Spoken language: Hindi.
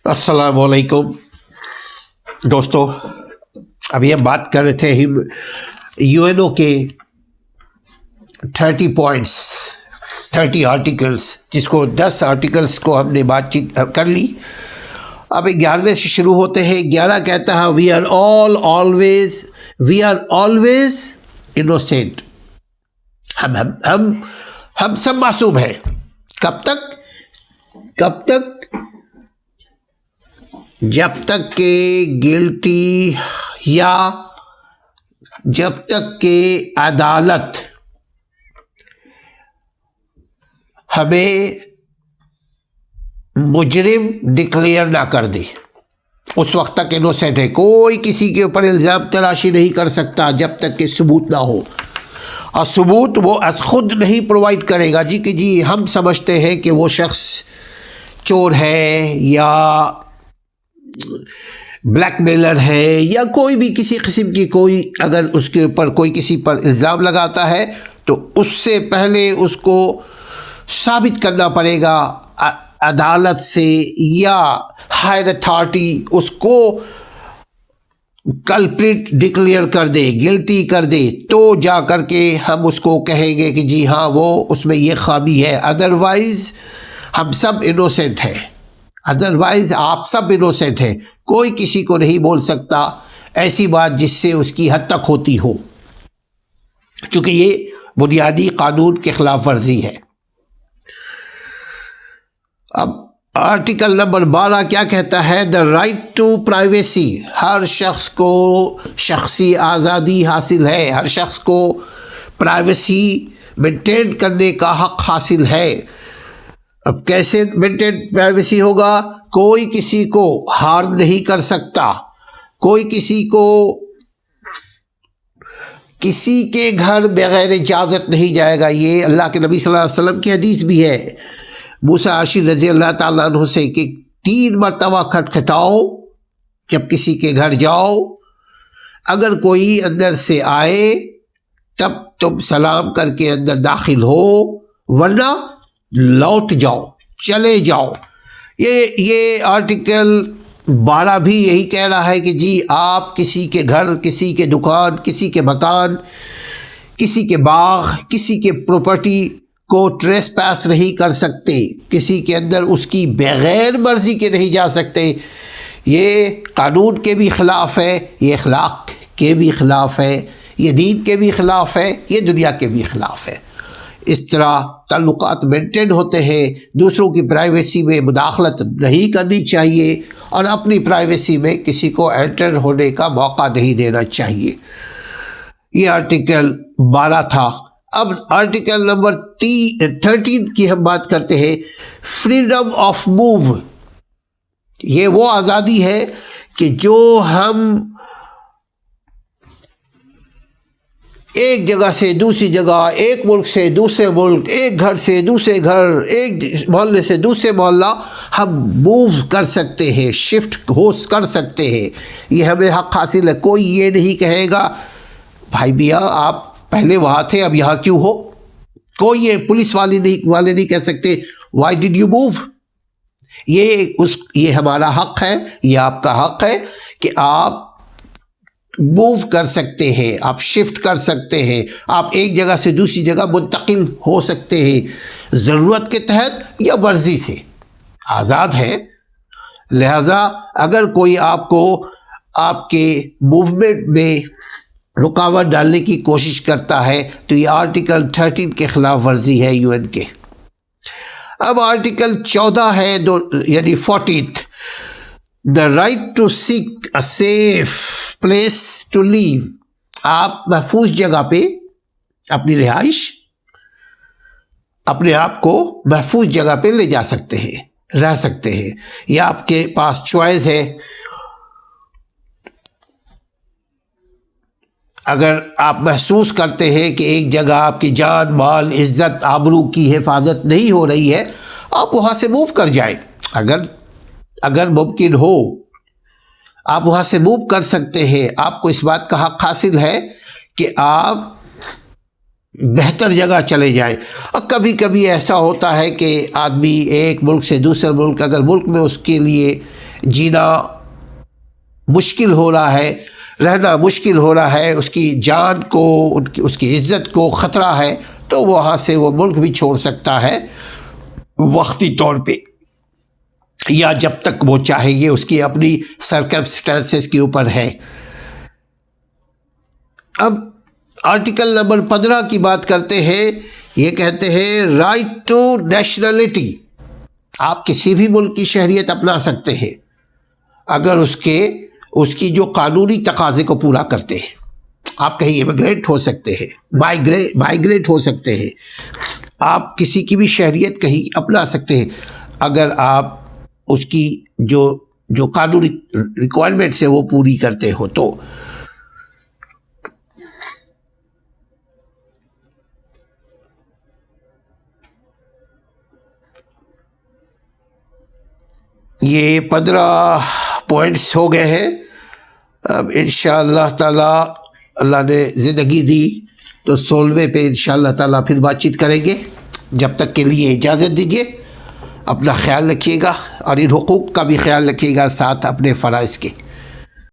अस्सलामुअलैकुम दोस्तों, अभी हम बात कर रहे थे यूएनओ के 30 पॉइंट्स, 30 आर्टिकल्स, जिसको 10 आर्टिकल्स को हमने बातचीत कर ली। अब 11वें से शुरू होते हैं। 11 कहता है वी आर ऑलवेज इनोसेंट। हम सब मासूम हैं। कब तक? जब तक के गिल्टी या जब तक के अदालत हमें मुजरिम डिक्लेयर ना कर दे, उस वक्त तक इनोसेंट है। कोई किसी के ऊपर इल्ज़ाम तराशी नहीं कर सकता जब तक कि सबूत ना हो। और सबूत वो अस खुद नहीं प्रोवाइड करेगा जी कि जी हम समझते हैं कि वो शख्स चोर है या ब्लैकमेलर है या कोई भी किसी किस्म की कोई, अगर उसके ऊपर कोई किसी पर इल्ज़ाम लगाता है तो उससे पहले उसको साबित करना पड़ेगा अदालत से या हायर अथॉरिटी उसको कल्प्रिट डिक्लेयर कर दे, गिल्टी कर दे, तो जा कर के हम उसको कहेंगे कि जी हाँ वो उसमें ये खामी है। अदरवाइज़ हम सब इनोसेंट हैं। अदरवाइज़ आप सब इनोसेंट हैं। कोई किसी को नहीं बोल सकता ऐसी बात जिससे उसकी हद तक होती हो, क्योंकि ये बुनियादी कानून के खिलाफ वर्जी है। अब आर्टिकल नंबर 12 क्या कहता है? The right to privacy. हर शख्स को शख्सी आज़ादी हासिल है। हर शख्स को प्राइवेसी मेंटेन करने का हक़ हासिल है। अब कैसे मेंटेन प्राइवेसी होगा? कोई किसी को हार्म नहीं कर सकता, कोई किसी को किसी के घर बगैर इजाज़त नहीं जाएगा। ये अल्लाह के नबी सल्लल्लाहु अलैहि वसल्लम की हदीस भी है मूसा आशिर रज़ी अल्लाह ताला अन्हु से कि 3 मरतबा खटखटाओ जब किसी के घर जाओ, अगर कोई अंदर से आए तब तुम सलाम करके अंदर दाखिल हो, वरना लौट जाओ, चले जाओ। ये आर्टिकल 12 भी यही कह रहा है कि जी आप किसी के घर, किसी के दुकान, किसी के मकान, किसी के बाग, किसी के प्रॉपर्टी को ट्रेस पास नहीं कर सकते, किसी के अंदर उसकी बग़ैर मर्ज़ी के नहीं जा सकते। ये कानून के भी ख़िलाफ़ है, ये अखलाक के भी ख़िलाफ़ है, ये दीन के भी ख़िलाफ़ है, ये दुनिया के भी ख़िलाफ़ है। इस तरह ताल्लुकात मेंटेन होते हैं। दूसरों की प्राइवेसी में मुदाखलत नहीं करनी चाहिए और अपनी प्राइवेसी में किसी को एंटर होने का मौका नहीं देना चाहिए। ये आर्टिकल 12 था। अब आर्टिकल नंबर 13 की हम बात करते हैं। Freedom of move. ये वो आज़ादी है कि जो हम एक जगह से दूसरी जगह, एक मुल्क से दूसरे मुल्क, एक घर से दूसरे घर, एक मोहल्ले से दूसरे मोहल्ला हम मूव कर सकते हैं, शिफ्ट हो कर सकते हैं। ये हमें हक़ हासिल है। कोई ये नहीं कहेगा भाई भैया आप पहले वहाँ थे अब यहाँ क्यों हो। कोई ये पुलिस वाले नहीं कह सकते व्हाई डिड यू मूव। ये हमारा हक़ है, ये आपका हक़ है कि आप मूव कर सकते हैं, आप शिफ्ट कर सकते हैं, आप एक जगह से दूसरी जगह मुंतकिल हो सकते हैं, ज़रूरत के तहत या मर्ज़ी से आज़ाद है। लिहाजा अगर कोई आपको आपके मूवमेंट में रुकावट डालने की कोशिश करता है तो ये आर्टिकल 13 के ख़िलाफ़ वर्जी है यूएन के। अब आर्टिकल 14 है यानी 14th, the right to seek a safe place to live. आप महफूज जगह पे अपनी रिहाइश, अपने आप को महफूज जगह पे ले जा सकते हैं, रह सकते हैं। यह आपके पास चॉइस है। अगर आप महसूस करते हैं कि एक जगह आपकी जान, माल, इज़्ज़त, आबरू की हिफाजत नहीं हो रही है, आप वहाँ से मूव कर जाएं। अगर मुमकिन हो आप वहाँ से मूव कर सकते हैं। आपको इस बात का हक़ हासिल है कि आप बेहतर जगह चले जाएं। और कभी कभी ऐसा होता है कि आदमी एक मुल्क से दूसरे मुल्क, अगर मुल्क में उसके लिए जीना मुश्किल हो रहा है, रहना मुश्किल हो रहा है, उसकी जान को, उसकी इज़्ज़त को ख़तरा है, तो वहाँ से वो मुल्क भी छोड़ सकता है वक्ती तौर पे, या जब तक वो चाहे। ये उसकी अपनी सर्कमस्टेंसेस के ऊपर है। अब आर्टिकल नंबर 15 की बात करते हैं। ये कहते हैं राइट टू नेशनलिटी। आप किसी भी मुल्क की शहरियत अपना सकते हैं अगर उसकी जो कानूनी तकाजे को पूरा करते हैं। आप कहीं इमिग्रेट हो सकते हैं, माइग्रेट हो सकते हैं, आप किसी की भी शहरियत कहीं अपना सकते हैं अगर आप उसकी जो कानूनी रिक्वायरमेंट्स है वो पूरी करते हो तो। ये 15 पॉइंट्स हो गए हैं। अब इंशाअल्लाह ताला अल्लाह ने ज़िंदगी दी तो 16वें पे इंशाअल्लाह ताला फिर बातचीत करेंगे। जब तक के लिए इजाज़त दीजिए। अपना ख्याल रखिएगा और इन हुकूक़ का भी ख्याल रखिएगा, साथ अपने फ़राइज़ के।